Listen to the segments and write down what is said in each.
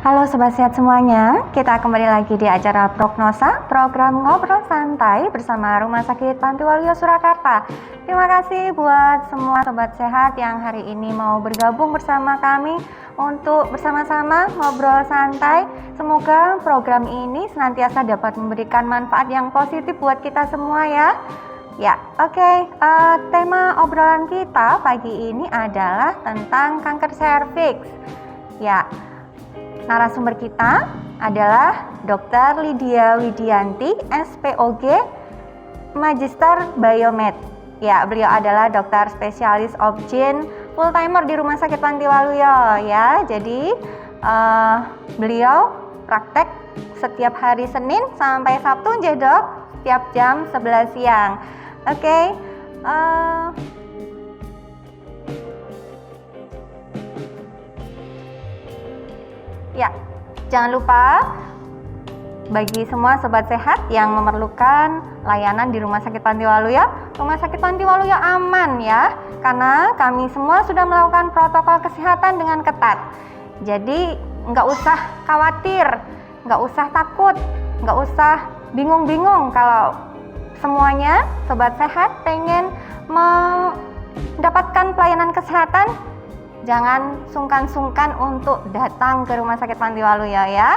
Halo Sobat Sehat semuanya, kita kembali lagi di acara Prognosa, program ngobrol santai bersama Rumah Sakit Pantiwaluyo Surakarta. Terima kasih buat semua Sobat Sehat yang hari ini mau bergabung bersama kami untuk bersama-sama ngobrol santai. Semoga program ini senantiasa dapat memberikan manfaat yang positif buat kita semua ya. Tema obrolan kita pagi ini adalah tentang kanker serviks. Narasumber kita adalah Dr. Lydia Widianti, SPOG, Magister Biomed. Beliau adalah dokter spesialis obgyn full timer di Rumah Sakit Pantiwaluyo ya. Jadi beliau praktek setiap hari Senin sampai Sabtu ya dok, setiap jam 11 siang. Jangan lupa bagi semua sobat sehat yang memerlukan layanan di Rumah Sakit Pantiwaluyo, Rumah Sakit Pantiwaluyo aman ya, karena kami semua sudah melakukan protokol kesehatan dengan ketat. Jadi nggak usah khawatir, nggak usah takut, nggak usah bingung-bingung kalau semuanya sobat sehat pengen mendapatkan pelayanan kesehatan. Jangan sungkan-sungkan untuk datang ke Rumah Sakit Pantiwaluyo ya.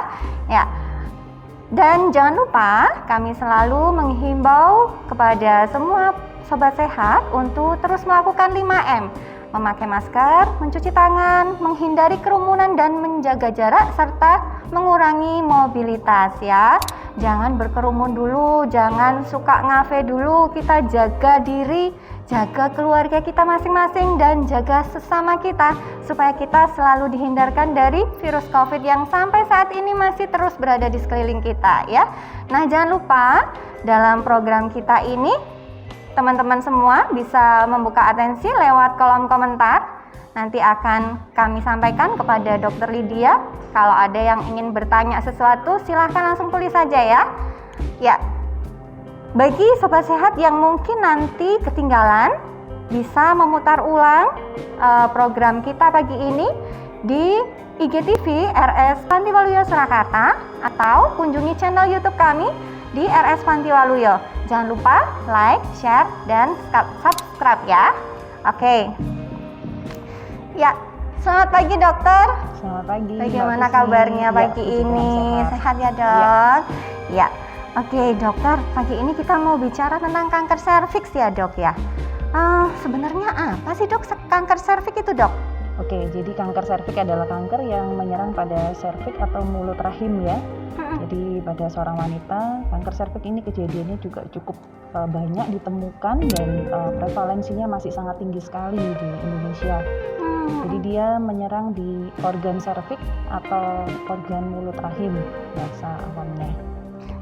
Dan jangan lupa kami selalu menghimbau kepada semua sobat sehat untuk terus melakukan 5M. Memakai masker, mencuci tangan, menghindari kerumunan dan menjaga jarak serta mengurangi mobilitas ya. Jangan berkerumun dulu, jangan suka ngafe dulu, kita jaga diri, jaga keluarga kita masing-masing dan jaga sesama kita supaya kita selalu dihindarkan dari virus COVID yang sampai saat ini masih terus berada di sekeliling kita ya. Nah, jangan lupa dalam program kita ini teman-teman semua bisa membuka atensi lewat kolom komentar. Nanti akan kami sampaikan kepada Dr. Lydia. Kalau ada yang ingin bertanya sesuatu, silahkan langsung tulis saja ya. Bagi sobat sehat yang mungkin nanti ketinggalan, bisa memutar ulang program kita pagi ini di IGTV RS Pantiwaluyo Surakarta atau kunjungi channel YouTube kami di RS Pantiwaluyo. Jangan lupa like, share, dan subscribe ya. Selamat pagi dokter. Selamat pagi. Bagaimana kabarnya pagi ini? Sehat ya dok? Dokter, pagi ini kita mau bicara tentang kanker serviks ya dok ya. Sebenarnya apa sih dok kanker serviks itu dok? Jadi kanker serviks adalah kanker yang menyerang pada serviks atau mulut rahim ya. Jadi pada seorang wanita kanker serviks ini kejadiannya juga cukup banyak ditemukan dan prevalensinya masih sangat tinggi sekali di Indonesia. Jadi dia menyerang di organ serviks atau organ mulut rahim bahasa awamnya.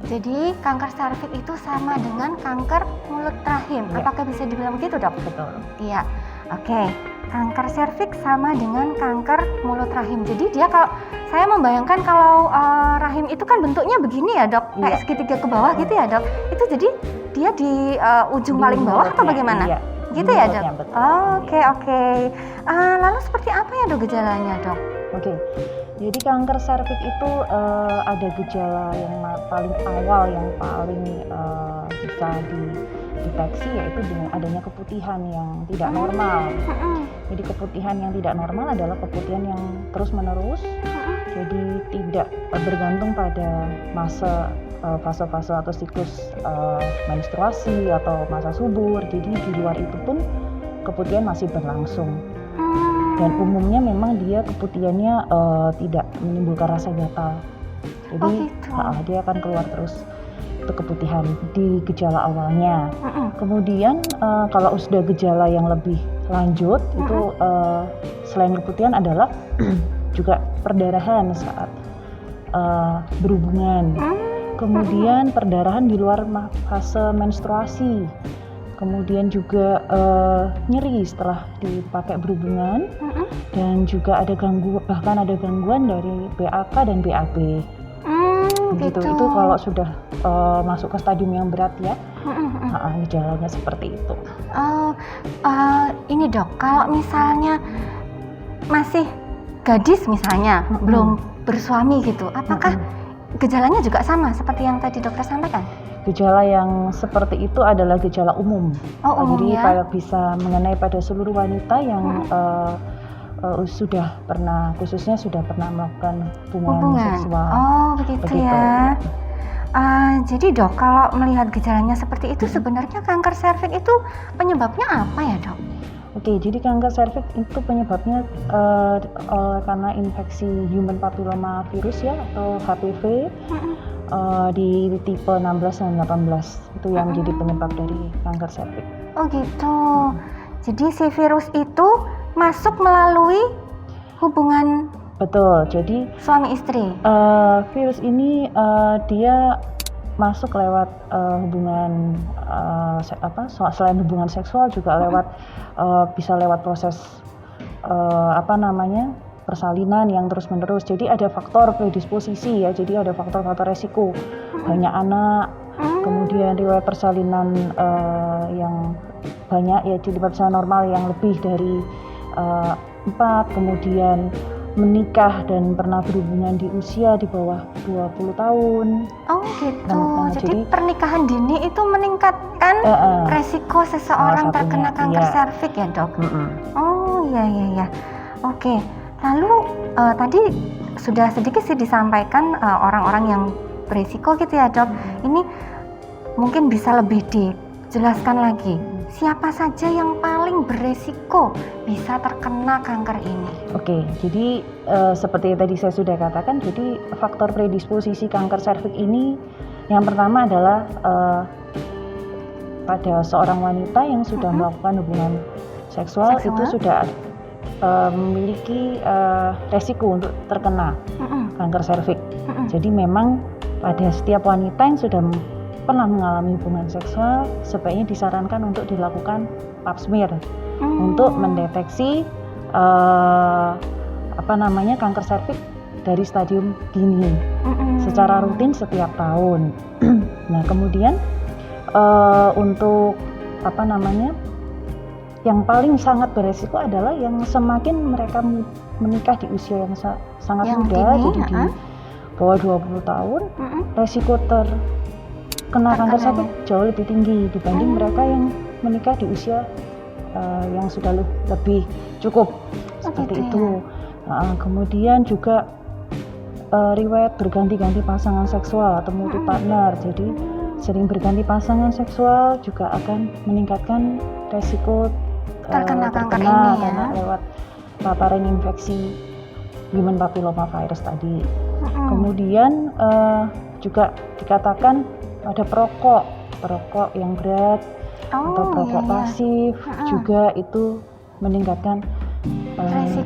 Jadi kanker serviks itu sama dengan kanker mulut rahim. Ya. Apakah bisa dibilang begitu dok? Betul. Iya. Kanker serviks sama dengan kanker mulut rahim. Jadi dia kalau saya membayangkan kalau rahim itu kan bentuknya begini ya dok, kayak segitiga ke bawah gitu ya dok. Itu jadi dia di ujung di paling bawah atau bagaimana? Iya. Gitu ya dok? Lalu seperti apa ya dok gejalanya dok? Jadi kanker serviks itu ada gejala yang paling awal yang paling bisa dideteksi yaitu dengan adanya keputihan yang tidak normal. Jadi keputihan yang tidak normal adalah keputihan yang terus menerus. Jadi tidak bergantung pada fase-fase atau siklus menstruasi atau masa subur. Jadi di luar itu pun keputihan masih berlangsung. Dan umumnya memang dia keputihannya tidak menimbulkan rasa gatal. Jadi dia akan keluar terus itu keputihan di gejala awalnya. Kemudian kalau sudah gejala yang lebih lanjut itu selain keputihan adalah juga perdarahan saat berhubungan. Kemudian perdarahan di luar fase menstruasi. Kemudian juga nyeri setelah dipakai berhubungan dan juga ada bahkan ada gangguan dari BAK dan BAB. Gitu. Itu kalau sudah masuk ke stadium yang berat ya, gejalanya seperti itu. Ini dok, kalau misalnya masih gadis misalnya, belum bersuami gitu, apakah gejalanya juga sama seperti yang tadi dokter sampaikan? Gejala yang seperti itu adalah gejala umum. Jadi Ya? bisa mengenai pada seluruh wanita yang sudah pernah, khususnya sudah pernah melakukan hubungan seksual. Oh begitu ya. Jadi dok, kalau melihat gejalanya seperti itu, sebenarnya kanker serviks itu penyebabnya apa ya dok? Oke, jadi kanker serviks itu penyebabnya karena infeksi human papilloma virus ya, atau HPV di tipe 16 dan 18 itu yang jadi penyebab dari kanker serviks. Oh gitu. Jadi si virus itu masuk melalui hubungan Betul. Jadi suami istri. Virus ini dia masuk lewat hubungan selain hubungan seksual juga lewat bisa lewat proses persalinan yang terus-menerus. Jadi ada faktor predisposisi ya. Jadi ada faktor-faktor resiko. Banyak anak, kemudian riwayat persalinan yang banyak ya, jadi persalinan normal yang lebih dari 4, kemudian menikah dan pernah berhubungan di usia di bawah 20 tahun. Oh gitu. Jadi pernikahan dini itu meningkatkan resiko seseorang terkena kanker serviks ya dok? Oh iya. Oke. Lalu tadi sudah sedikit sih disampaikan orang-orang yang berisiko gitu ya dok. Ini mungkin bisa lebih dijelaskan lagi. Siapa saja yang paling beresiko bisa terkena kanker ini? Oke, jadi seperti tadi saya sudah katakan, jadi faktor predisposisi kanker serviks ini yang pertama adalah pada seorang wanita yang sudah melakukan hubungan seksual itu sudah memiliki resiko untuk terkena kanker serviks. Jadi memang pada setiap wanita yang sudah pernah mengalami hubungan seksual sebaiknya disarankan untuk dilakukan pap smear untuk mendeteksi kanker serviks dari stadium dini secara rutin setiap tahun. Nah kemudian untuk yang paling sangat beresiko adalah yang semakin mereka menikah di usia yang sangat muda, jadi di bawah 20 tahun, resiko terkena kanker serviks jauh lebih tinggi dibanding mereka yang menikah di usia yang sudah lebih cukup seperti itu. Kemudian juga riwayat berganti-ganti pasangan seksual atau multi partner, jadi sering berganti pasangan seksual juga akan meningkatkan resiko terkena kanker ini ya, lewat paparan infeksi human papilloma virus tadi. Kemudian juga dikatakan ada perokok yang berat atau perokok pasif juga itu meningkatkan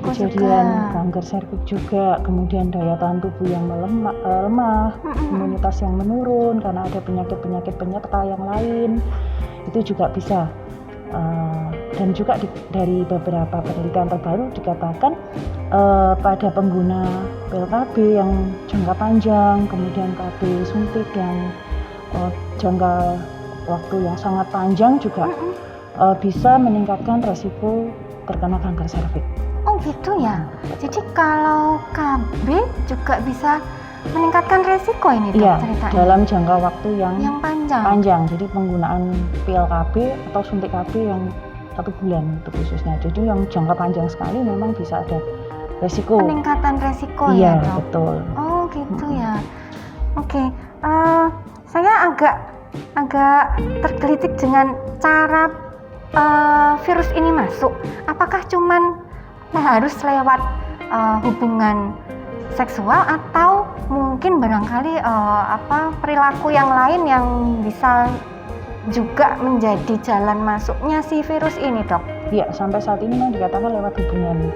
kejadian kanker serviks juga. Kemudian daya tahan tubuh yang lemah, imunitas yang menurun karena ada penyakit-penyakit penyerta yang lain itu juga bisa. Dan juga dari beberapa penelitian terbaru dikatakan pada pengguna pil KB yang jangka panjang, kemudian KB suntik yang jangka waktu yang sangat panjang juga bisa meningkatkan resiko terkena kanker serviks. Oh gitu ya. Jadi kalau KB juga bisa meningkatkan resiko ini dok, iya, ceritanya? Dalam jangka waktu yang panjang. Jadi penggunaan pil KB atau suntik KB yang 1 bulan itu khususnya. Jadi yang jangka panjang sekali memang bisa ada resiko. Peningkatan resiko iya, ya dok? Betul. Oh gitu ya. Oke. Saya agak tergelitik dengan cara virus ini masuk. Apakah cuman harus lewat hubungan seksual atau mungkin barangkali perilaku yang lain yang bisa juga menjadi jalan masuknya si virus ini dok? Iya, sampai saat ini memang dikatakan lewat hubungan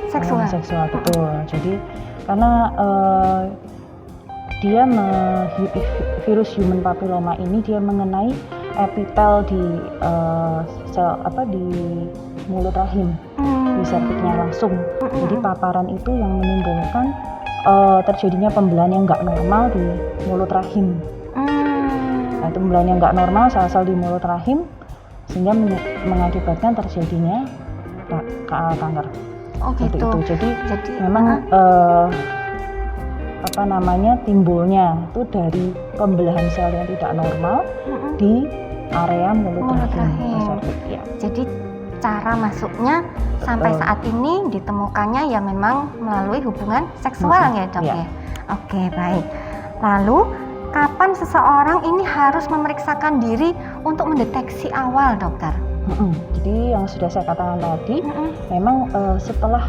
seksual betul. Jadi karena virus human papilloma ini dia mengenai epitel di di mulut rahim, di serviksnya langsung. Jadi paparan itu yang menimbulkan terjadinya pembelahan yang nggak normal di mulut rahim. Nah, itu pembelahan yang nggak normal sel-sel di mulut rahim sehingga mengakibatkan terjadinya kanker. Oh gitu. Jadi memang timbulnya itu dari pembelahan sel yang tidak normal di area mulut rahim cervix ya. Jadi cara masuknya sampai saat ini ditemukannya ya memang melalui hubungan seksual ya dok ya. Oke, baik. Lalu kapan seseorang ini harus memeriksakan diri untuk mendeteksi awal, dokter? Jadi yang sudah saya katakan tadi, memang setelah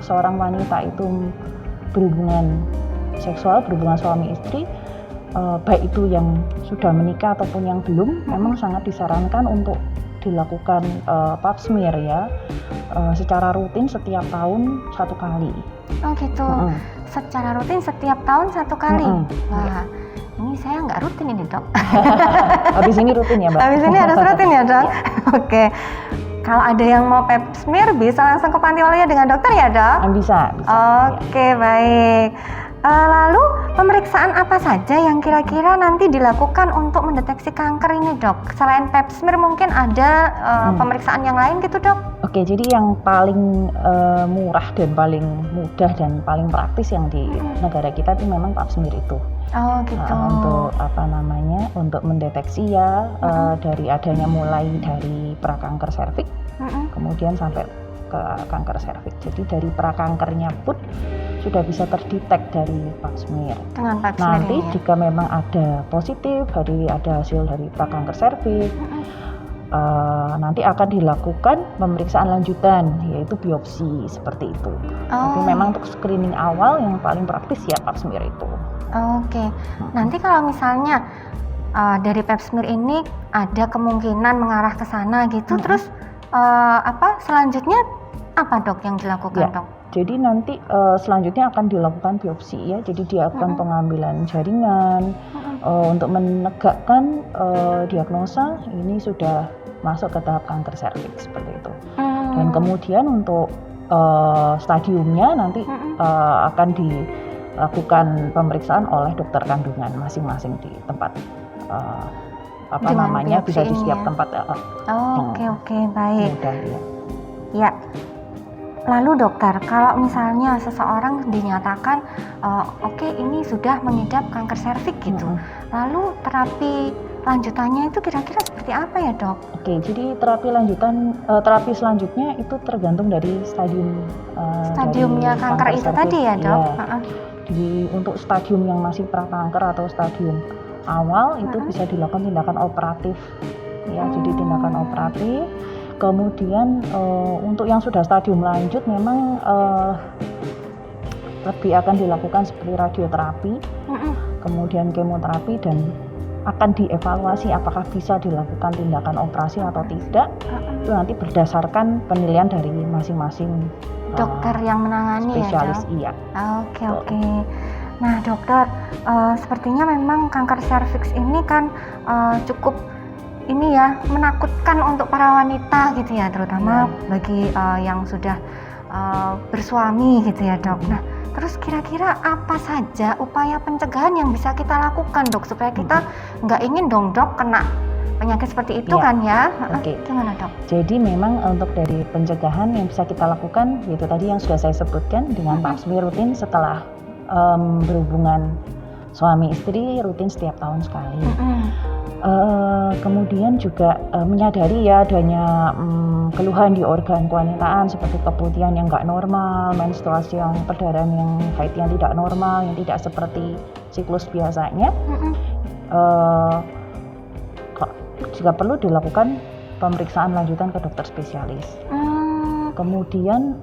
seorang wanita itu berhubungan seksual, berhubungan suami istri, baik itu yang sudah menikah ataupun yang belum, memang sangat disarankan untuk dilakukan pap smear ya, secara rutin setiap tahun 1 kali. Oh gitu, secara rutin setiap tahun 1 kali. Wah, ini saya nggak rutin ini dok. Habis ini rutin ya mbak? Habis ini harus rutin ya dok? Oke. Kalau ada yang mau pap smear bisa langsung ke Panti Waluya dengan dokter ya dok? Bisa. Oke, baik. Lalu pemeriksaan apa saja yang kira-kira nanti dilakukan untuk mendeteksi kanker ini dok? Selain pap smear mungkin ada pemeriksaan yang lain gitu dok? Oke, jadi yang paling murah dan paling mudah dan paling praktis yang di negara kita itu memang pap smear itu. Oh gitu. Untuk mendeteksi ya dari adanya mulai dari prakanker serviks, kemudian sampai ke kanker serviks. Jadi dari prakankernya pun sudah bisa terdetek dari pap smear. Dengan pap smear nanti ini, jika memang ada positif, ada hasil dari prakanker serviks, nanti akan dilakukan pemeriksaan lanjutan yaitu biopsi seperti itu. Tapi memang untuk screening awal yang paling praktis ya pap smear itu. Oke. Nanti kalau misalnya dari pap smear ini ada kemungkinan mengarah ke sana gitu, terus selanjutnya apa dok yang dilakukan dok? Jadi nanti selanjutnya akan dilakukan biopsi ya. Jadi dia akan pengambilan jaringan untuk menegakkan diagnosa ini sudah masuk ke tahap kanker serviks seperti itu. Dan kemudian untuk stadiumnya nanti akan dilakukan pemeriksaan oleh dokter kandungan masing-masing di tempat bisa di setiap tempat. Oke, baik. Mudah, ya. Lalu dokter, kalau misalnya seseorang dinyatakan ini sudah mengidap kanker serviks gitu, lalu terapi lanjutannya itu kira-kira seperti apa ya dok? Oke, jadi terapi selanjutnya itu tergantung dari stadiumnya dari kanker itu tadi ya dok? Jadi untuk stadium yang masih prakanker atau stadium awal itu bisa dilakukan tindakan operatif ya, jadi tindakan operatif. Kemudian untuk yang sudah stadium lanjut memang lebih akan dilakukan seperti radioterapi, kemudian kemoterapi, dan akan dievaluasi apakah bisa dilakukan tindakan operasi atau tidak. Itu nanti berdasarkan penilaian dari masing-masing dokter yang menangani spesialis ya dok? Oke. Nah dokter, sepertinya memang kanker serviks ini kan cukup menakutkan untuk para wanita gitu ya, terutama bagi yang sudah bersuami gitu ya dok. Nah terus kira-kira apa saja upaya pencegahan yang bisa kita lakukan dok, supaya kita nggak ingin dong dok kena penyakit seperti itu kan ya? Gimana dok? Jadi memang untuk dari pencegahan yang bisa kita lakukan yaitu tadi yang sudah saya sebutkan dengan pap smear rutin setelah berhubungan suami istri rutin setiap tahun sekali. Kemudian juga menyadari ya adanya keluhan di organ kewanitaan seperti keputihan yang nggak normal, menstruasi yang perdarahan yang haid yang tidak normal, yang tidak seperti siklus biasanya. Jika perlu dilakukan pemeriksaan lanjutan ke dokter spesialis. Kemudian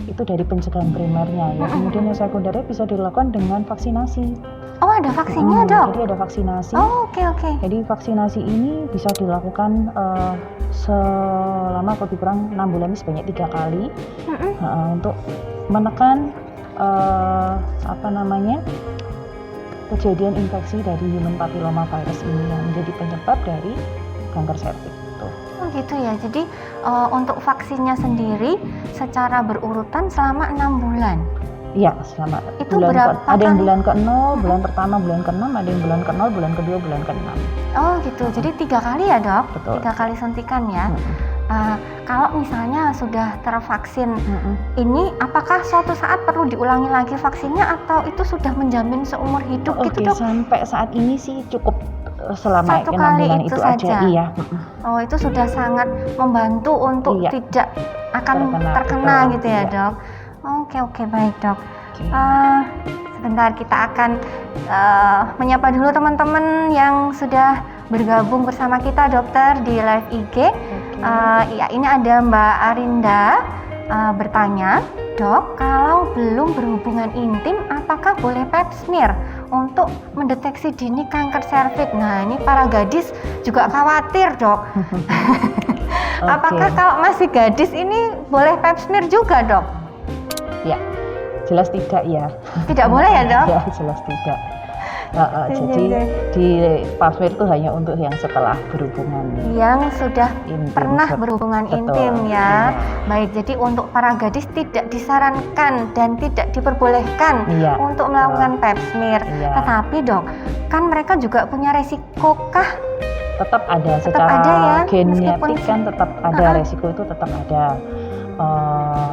itu dari pencegahan primernya ya. Kemudian yang sekundernya bisa dilakukan dengan vaksinasi. Oh ada vaksinnya dok? Jadi ada vaksinasi. Oke. Jadi vaksinasi ini bisa dilakukan selama lebih kurang 6 bulan sebanyak 3 kali untuk menekan kejadian infeksi dari human papilloma virus ini yang menjadi penyebab dari kanker serviks. Oh gitu ya. Jadi untuk vaksinnya sendiri secara berurutan selama 6 bulan. Iya, selama itu berapa kali? Ada yang bulan ke-0, bulan pertama, bulan ke-6, ada yang bulan ke-0, bulan kedua, bulan ke-6. Oh gitu, jadi 3 kali ya dok? Betul. 3 kali suntikan ya? Kalau misalnya sudah tervaksin, ini apakah suatu saat perlu diulangi lagi vaksinnya atau itu sudah menjamin seumur hidup gitu Oke, dok? sampai saat ini sih cukup selama Satu 6 kali bulan itu itu saja. aja. Iya. Oh, itu sudah sangat membantu untuk Iya. tidak akan terkena betul. gitu ya Iya. dok. Oke, baik dok. Oke. Sebentar kita akan menyapa dulu teman-teman yang sudah bergabung bersama kita dokter di live IG. Ya, ini ada Mbak Arinda bertanya, dok, kalau belum berhubungan intim, apakah boleh pap smear untuk mendeteksi dini kanker serviks? Nah, ini para gadis juga khawatir, dok. Apakah kalau masih gadis ini boleh pap smear juga, dok? Ya, jelas tidak ya. Tidak boleh ya, dok? Ya, jelas tidak. Jadi di pap smear itu hanya untuk yang setelah berhubungan yang sudah intim. pernah berhubungan Betul, intim ya. iya. Baik, jadi untuk para gadis tidak disarankan dan tidak diperbolehkan Iya, untuk melakukan pap smear. Iya. Tetapi dok, kan mereka juga punya resiko kah? Tetap ada Tetap secara ada ya, genetik meskipun- kan tetap ada resiko itu tetap ada.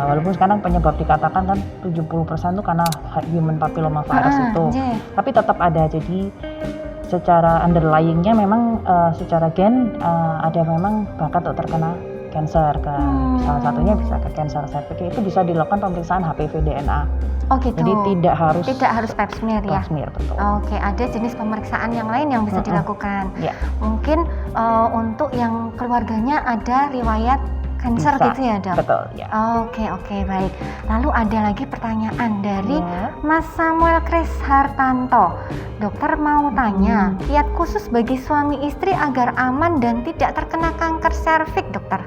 Walaupun sekarang penyebab dikatakan kan 70% itu karena human papilloma virus itu. Tapi tetap ada. Jadi secara underlyingnya memang secara gen ada memang bakat untuk terkena cancer. Salah satunya bisa ke cancer cervix, itu bisa dilakukan pemeriksaan HPV DNA. Oh gitu. Jadi tidak harus pap smear ya. pap smear, betul. Oke, ada jenis pemeriksaan yang lain yang bisa dilakukan. Ya. Mungkin untuk yang keluarganya ada riwayat cancer Bisa. gitu ya dok. Betul ya. Oke, baik. Lalu ada lagi pertanyaan dari Ya. Mas Samuel Kris Hartanto. Dokter mau tanya, kiat khusus bagi suami istri agar aman dan tidak terkena kanker serviks, dokter?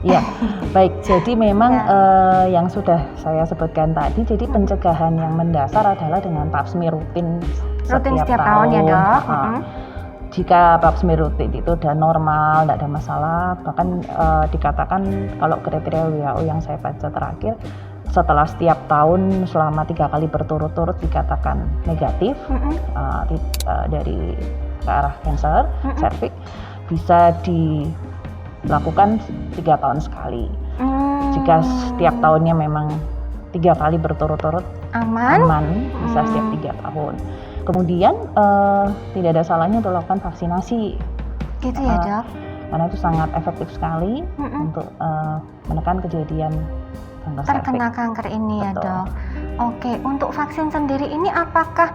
Ya, baik. Jadi memang yang sudah saya sebutkan tadi, jadi pencegahan yang mendasar adalah dengan pap smear rutin setiap tahun ya dok. Jika pap smear rutin itu udah normal, tidak ada masalah, bahkan dikatakan kalau kriteria WHO yang saya baca terakhir, setelah setiap tahun selama 3 kali berturut-turut dikatakan negatif dari ke arah cancer cervix, bisa dilakukan 3 tahun sekali. Jika setiap tahunnya memang 3 kali berturut-turut aman, bisa setiap 3 tahun. Kemudian tidak ada salahnya untuk lakukan vaksinasi. Gitu ya dok? Karena itu sangat efektif sekali untuk menekan kejadian kanker terkena serviks. kanker ini ya Betul. dok. Oke, untuk vaksin sendiri ini apakah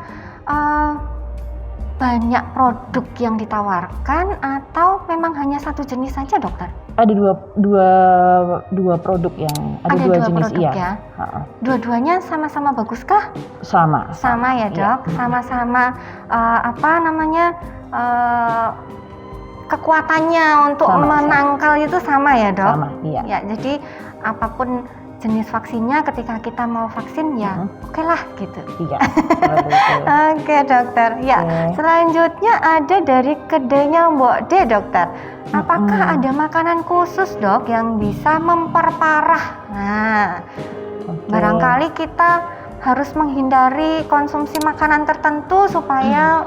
banyak produk yang ditawarkan atau memang hanya satu jenis saja dokter? Ada dua produk yang ada dua jenis produk ya. Dua-duanya sama-sama baguskah? Sama Ya dok, sama-sama kekuatannya untuk menangkal itu sama ya dok? Sama, iya. Ya, jadi apapun jenis vaksinnya ketika kita mau vaksin ya oke lah gitu. Iya. Betul. Oke dokter. Ya, selanjutnya ada dari kedainya Mbok D dokter. Apakah ada makanan khusus dok yang bisa memperparah? Nah, barangkali kita harus menghindari konsumsi makanan tertentu supaya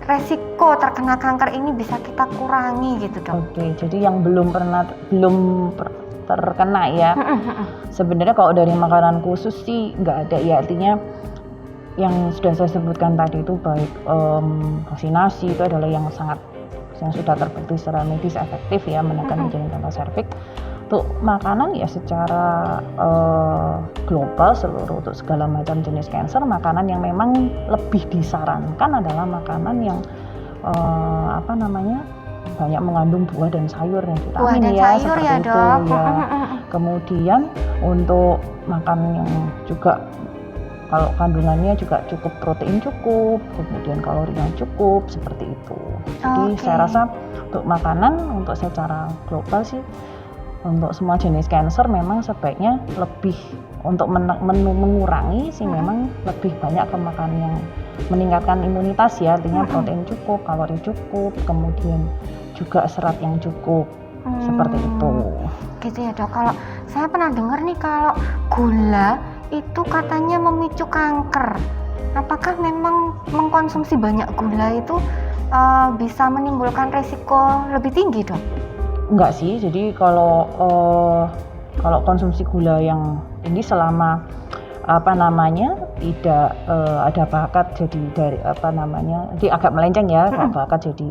resiko terkena kanker ini bisa kita kurangi gitu dok. Oke, jadi yang belum terkena ya. Sebenarnya kalau dari makanan khusus sih nggak ada ya, artinya yang sudah saya sebutkan tadi itu baik vaksinasi itu adalah yang sudah terbukti secara medis efektif ya menekan kejadian kanker serviks. Untuk makanan ya secara global seluruh untuk segala macam jenis kanker, makanan yang memang lebih disarankan adalah makanan yang banyak mengandung buah dan sayur dan vitamin seperti itu dok. ya. Kemudian untuk makan yang juga kalau kandungannya juga cukup, protein cukup, kemudian kalorinya cukup, seperti itu. Jadi saya rasa untuk makanan untuk secara global sih untuk semua jenis kanker memang sebaiknya lebih untuk mengurangi sih memang lebih banyak ke makan yang meningkatkan imunitas ya, artinya protein cukup, kalori cukup, kemudian juga serat yang cukup, seperti itu. Gitu ya dok. Kalau saya pernah dengar nih kalau gula itu katanya memicu kanker. Apakah memang mengkonsumsi banyak gula itu bisa menimbulkan resiko lebih tinggi dok? Enggak sih, jadi kalau konsumsi gula yang ini selama tidak ada bakat jadi dari jadi agak melenceng ya, kalau bakat jadi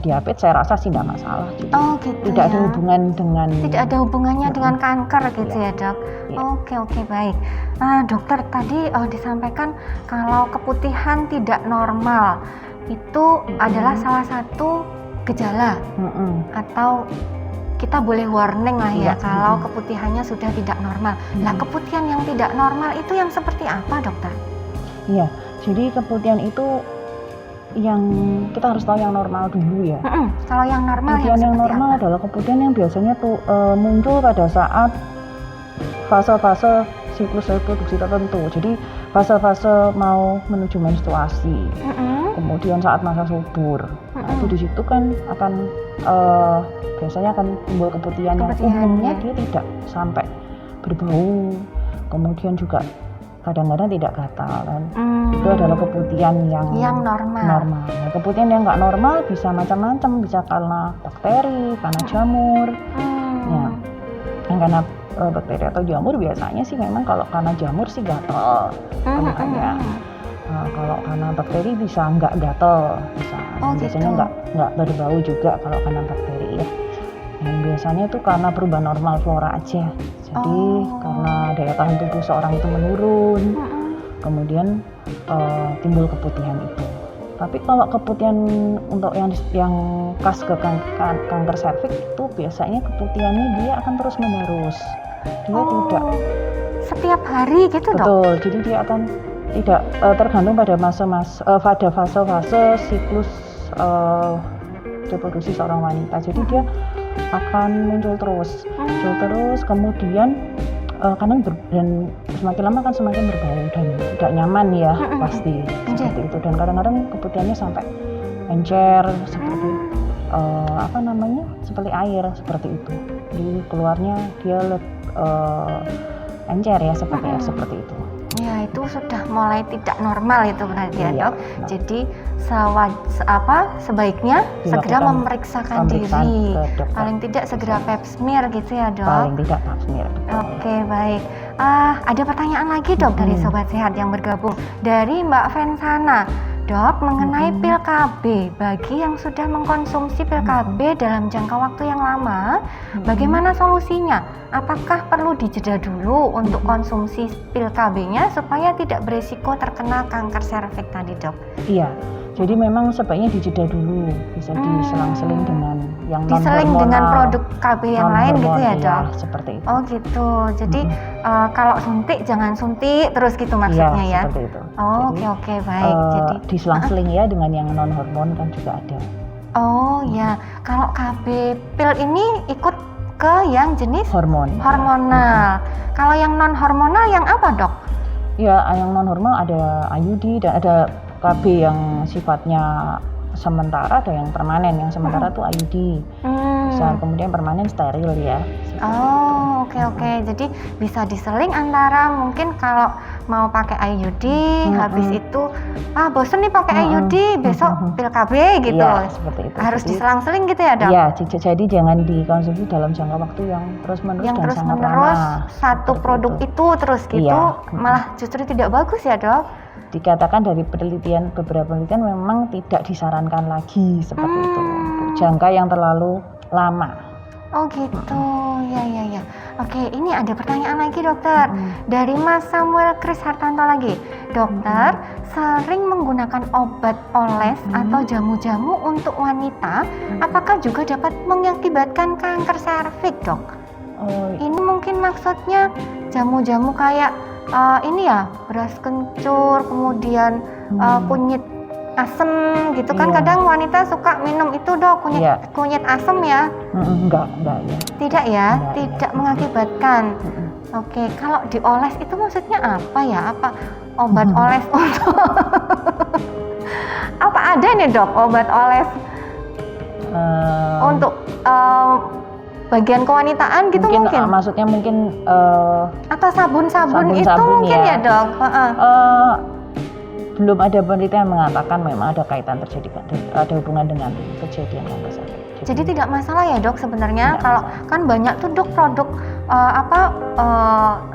diabetes saya rasa sih tidak masalah. Jadi gitu tidak ya. ada hubungan dengan Tidak ada hubungannya dengan kanker gitu ya, Dok. Iya. Oke, baik. Dokter tadi disampaikan kalau keputihan tidak normal itu adalah salah satu gejala atau kita boleh warning lah ya kalau keputihannya sudah tidak normal. Nah, keputihan yang tidak normal itu yang seperti apa, dokter? Iya, jadi keputihan itu yang kita harus tahu yang normal dulu ya. Kalau yang normal keputihan yang normal apa? adalah keputihan yang biasanya muncul pada saat fase-fase siklus reproduksi tertentu. Jadi fase-fase mau menuju menstruasi, kemudian saat masa subur. Nah, itu di situ kan akan biasanya akan timbul keputihan yang umumnya dia tidak sampai berbau, kemudian juga kadang-kadang tidak gatal kan. Itu adalah keputihan yang normal. Nah, keputihan yang nggak normal bisa macam-macam, bisa karena bakteri, karena jamur. Ya, yang karena bakteri atau jamur biasanya sih memang kalau karena jamur sih gatal, kalau karena bakteri bisa nggak gatal, biasanya nggak berbau juga kalau karena bakteri ya. Dan biasanya itu karena perubahan normal flora aja. Jadi karena daya tahan tubuh seorang itu menurun, kemudian timbul keputihan itu. Tapi kalau keputihan untuk yang khas ke kanker serviks itu biasanya keputihannya dia akan terus menerus. Dia tidak setiap hari gitu, Dok? Betul. Jadi dia akan tidak tergantung pada fase-fase siklus reproduksi seorang wanita. Jadi dia akan muncul terus, kemudian dan semakin lama kan semakin berbau dan tidak nyaman ya, pasti seperti itu. Dan kadang-kadang keputihannya sampai encer seperti seperti air seperti itu. Jadi keluarnya dia encer ya, seperti itu. Ya, itu sudah mulai tidak normal itu berarti ya, Dok. Jadi sebaiknya segera memeriksakan diri. Paling tidak segera pap smear gitu ya, Dok. Paling tidak pap smear. Oke, baik. Ada pertanyaan lagi, Dok, dari Sobat Sehat yang bergabung. Dari Mbak Vensana. Dok, mengenai pil KB, bagi yang sudah mengkonsumsi pil KB dalam jangka waktu yang lama, bagaimana solusinya? Apakah perlu dijeda dulu untuk konsumsi pil KB-nya supaya tidak beresiko terkena kanker serviks tadi, Dok? Iya, jadi memang sebaiknya dijeda dulu, bisa diselang-seling dengan yang diseling dengan produk KB yang lain gitu ya, Dok? Ya, seperti itu. Oh gitu, jadi kalau suntik jangan suntik terus gitu maksudnya ya? Seperti itu. Oke, baik. Jadi diselang-seling ya dengan yang non hormon kan juga ada. Oh ya, kalau KB pil ini ikut ke yang jenis hormonal. Kalau yang non hormonal yang apa, Dok? Ya, yang non hormonal ada IUD dan ada KB yang sifatnya sementara, ada yang permanen. Yang sementara tuh IUD. Kemudian permanen steril ya. Oh, oke. Jadi bisa diseling antara mungkin kalau mau pakai IUD, habis itu bosen nih pakai IUD, besok pil KB gitu. Ya, seperti itu. Harus diselang-seling gitu ya, Dok? Iya, jadi jangan dikonsumsi dalam jangka waktu yang terus-menerus dan sangat lama. Satu produk itu terus gitu, malah justru tidak bagus ya, Dok? Dikatakan dari beberapa penelitian memang tidak disarankan lagi seperti itu untuk jangka yang terlalu lama. Oh gitu, ya. Oke, ini ada pertanyaan lagi, Dokter. Dari Mas Samuel Kris Hartanto lagi. Dokter, sering menggunakan obat oles atau jamu-jamu untuk wanita, apakah juga dapat mengakibatkan kanker serviks, Dok? Ini mungkin maksudnya jamu-jamu kayak ini ya, beras kencur, kemudian kunyit asem gitu kan. Kadang wanita suka minum itu, Dok, kunyit asem ya? Enggak ya. Tidak ya? Tidak mengakibatkan. Oke, kalau dioles itu maksudnya apa ya? Apa obat oles untuk apa ada nih, Dok, obat oles untuk bagian kewanitaan gitu mungkin? Maksudnya mungkin atau sabun-sabun itu mungkin ya, Dok? Belum ada penelitian mengatakan memang ada kaitan ada hubungan dengan kejadian kanker serviks. Jadi tidak masalah ya dok sebenarnya Tidak kalau kan banyak tuh dok produk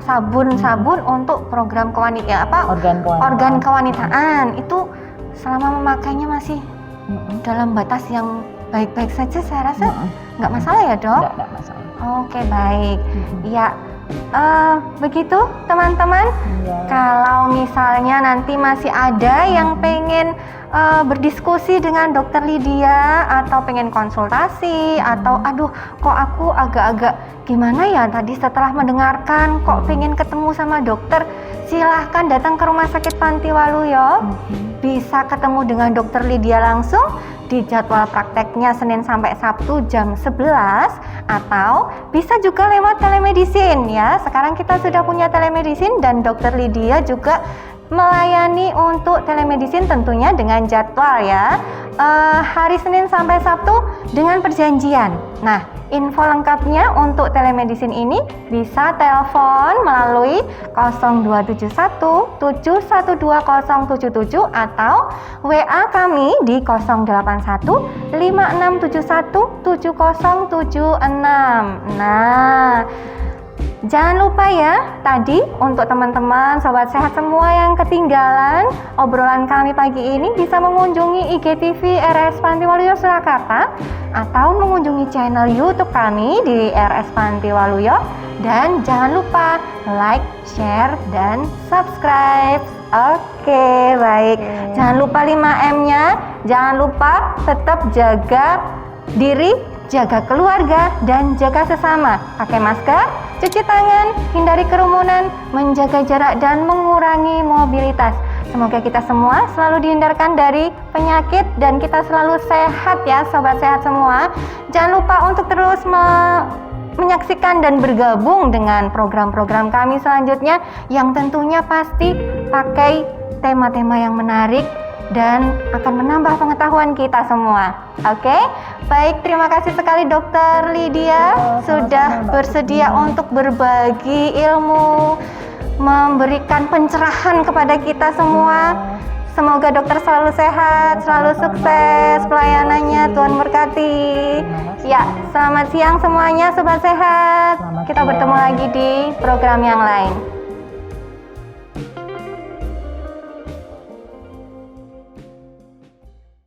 sabun-sabun untuk program organ kewanitaan itu selama memakainya masih dalam batas yang baik-baik saja saya rasa nggak masalah ya dok? Tidak masalah. Oke baik, ya begitu teman-teman. Kalau misalnya nanti masih ada yang pengen berdiskusi dengan Dokter Lydia atau pengen konsultasi atau aduh kok aku agak-agak gimana ya tadi setelah mendengarkan kok pengen ketemu sama dokter, silahkan datang ke Rumah Sakit Panti Waluyo. Bisa ketemu dengan Dokter Lydia langsung di jadwal prakteknya Senin sampai Sabtu jam 11 atau bisa juga lewat telemedicine ya. Sekarang kita sudah punya telemedicine dan Dokter Lydia juga melayani untuk telemedicine tentunya dengan jadwal ya. Hari Senin sampai Sabtu dengan perjanjian. Nah, info lengkapnya untuk telemedicine ini bisa telepon melalui 0271 7120077 atau WA kami di 081 5671 7076. Nah, jangan lupa ya, tadi untuk teman-teman sobat sehat semua yang ketinggalan obrolan kami pagi ini bisa mengunjungi IGTV RS Panti Waluyo Surakarta atau mengunjungi channel YouTube kami di RS Panti Waluyo dan jangan lupa like, share, dan subscribe. Oke, baik. Jangan lupa 5M-nya, jangan lupa tetap jaga diri, jaga keluarga, dan jaga sesama. Pakai masker, cuci tangan, hindari kerumunan, menjaga jarak, dan mengurangi mobilitas. Semoga kita semua selalu dihindarkan dari penyakit dan kita selalu sehat ya sobat sehat semua. Jangan lupa untuk terus menyaksikan dan bergabung dengan program-program kami selanjutnya yang tentunya pasti pakai tema-tema yang menarik dan akan menambah pengetahuan kita semua. Oke, baik, terima kasih sekali Dokter Lydia sudah bersedia untuk berbagi ilmu, memberikan pencerahan kepada kita semua. Semoga dokter selalu sehat, selalu sukses pelayanannya, Tuhan berkati. Ya, selamat siang semuanya sobat sehat. Kita bertemu lagi di program yang lain.